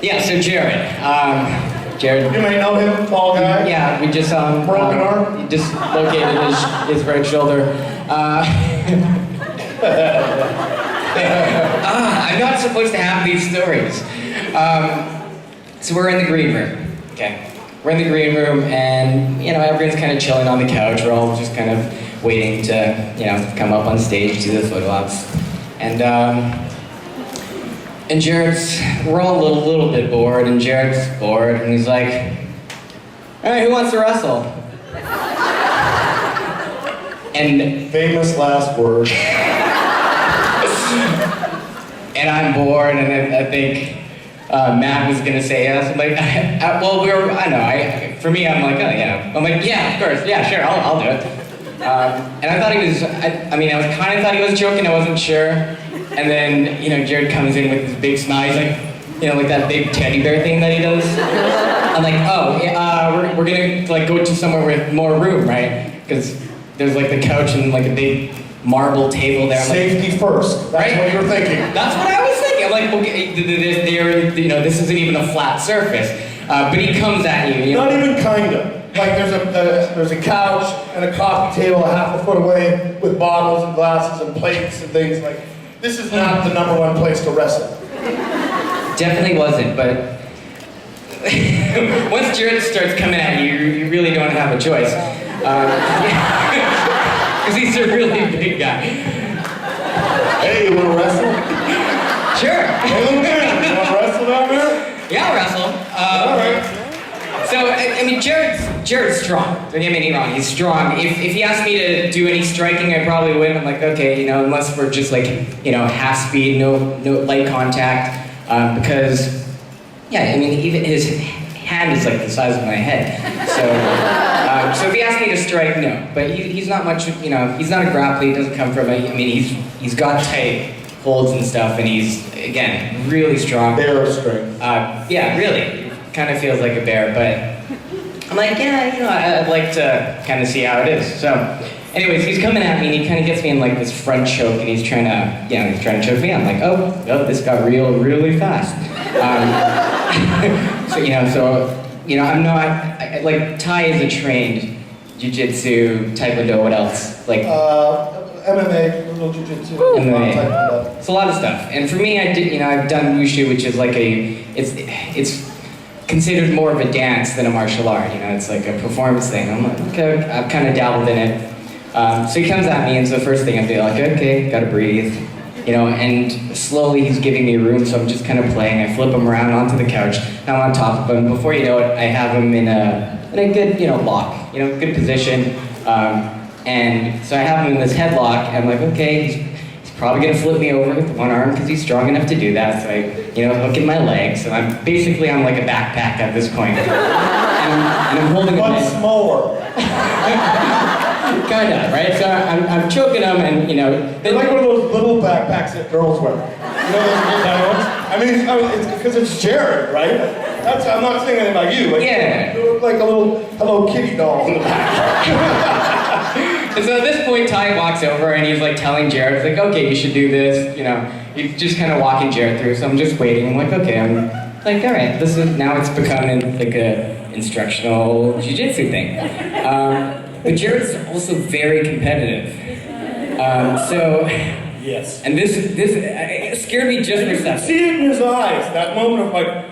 Yeah, so Jared. Jared. You may know him, tall guy. Yeah, we just broken arm. He dislocated his right shoulder. I'm not supposed to have these stories. So we're in the green room. Okay, we're in the green room, and everyone's kind of chilling on the couch. We're all just kind of waiting to come up on stage, do the photo ops, and we're all a little bit bored, and Jared's bored, and he's like, all right, who wants to wrestle? And famous last word. And I'm bored, and I think Matt was gonna say yes. I'm like, for me, I'm like, oh yeah. I'm like, yeah, of course, yeah, sure, I'll do it. And I thought he was, I kind of thought he was joking, I wasn't sure. And then, Jared comes in with this big smile. He's like, like that big teddy bear thing that he does. I'm like, oh, yeah, we're gonna go to somewhere with more room, right? Because there's like the couch and like a big marble table there. I'm Safety like, first. That's right? what you were thinking. That's what I was thinking. I'm like, okay, this isn't even a flat surface. But he comes at you. Not even kinda. Like there's a couch and a coffee table a half a foot away with bottles and glasses and plates and things like. This is not the #1 place to wrestle. Definitely wasn't, but once Jared starts coming at you, you really don't have a choice. Because he's a really big guy. Hey, you wanna wrestle? Sure. Hey, little man, you wanna wrestle down there? Yeah, I'll wrestle. All right. So, Jared's strong. Don't get me wrong, he's strong. If he asked me to do any striking, I probably wouldn't. I'm like, okay, unless we're just like, half speed, no light contact. Because, yeah, even his hand is like the size of my head. So if he asked me to strike, no. But he's not much, he's not a grappler, he doesn't come from he's got tight holds and stuff, and he's, again, really strong. Bear strength. Yeah, really. Kind of feels like a bear, but I'm like, yeah, I'd like to kind of see how it is. So, anyways, he's coming at me, and he kind of gets me in like this front choke, and he's trying to choke me. I'm like, oh, this got really fast. I'm not, like, Ty is a trained jiu-jitsu, taekwondo, what else? Like, MMA, little jiu-jitsu. MMA. It's a lot of stuff. And for me, I've done wushu, which is like it's considered more of a dance than a martial art. It's like a performance thing. I'm like, okay, I've kind of dabbled in it. So he comes at me, and so the first thing I'm like, okay, gotta breathe. And slowly he's giving me room, so I'm just kind of playing. I flip him around onto the couch. Now I'm on top of him. Before you know it, I have him in a good, lock, good position. And so I have him in this headlock, and I'm like, okay, he's probably gonna flip me over with one arm because he's strong enough to do that. So I, hook in my legs, and I'm like a backpack at this point. And I'm holding him in. But smaller. Kinda, right? So I'm choking him, and they're like one of those little backpacks that girls wear. Those little ones? It's because it's Jared, right? I'm not saying anything about you. Yeah. Like a little Hello Kitty doll in the back. And so at this point, Ty walks over, and he's like telling Jared, he's like, okay, you should do this. He's just kind of walking Jared through. So I'm just waiting. I'm like, okay, I'm like, all right, now it's becoming like a instructional jiu-jitsu thing. But Jared's also very competitive. Yes. And this it scared me just for a second. See it in his eyes, that moment of like,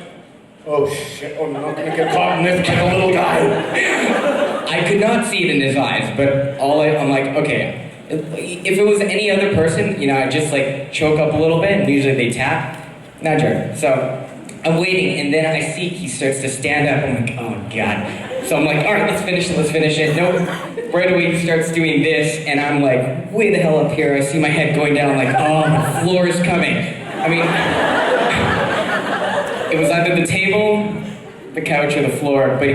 oh shit, I'm not gonna get caught in this kind of little guy. I could not see it in his eyes, but I'm like, okay, if it was any other person, I'd just like choke up a little bit, and usually they tap. Not Jared. So I'm waiting, and then I see he starts to stand up. I'm like, oh God. So I'm like, all right, let's finish it. Nope. Right away he starts doing this, and I'm like, way the hell up here. I see my head going down, like, oh, the floor is coming. It was either the table, the couch, or the floor, but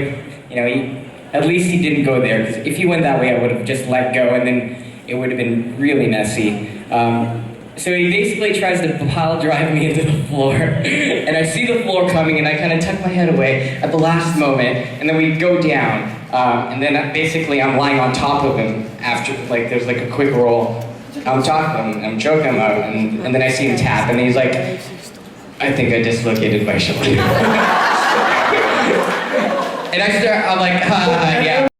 at least he didn't go there, because if he went that way, I would have just let go, and then it would have been really messy. So he basically tries to pile drive me into the floor, and I see the floor coming, and I kind of tuck my head away at the last moment, and then we go down, and then basically I'm lying on top of him after, like, there's like a quick roll on top of him, and I'm choking him out, and then I see him tap, and he's like, I think I dislocated my shoulder. And I'm like, yeah.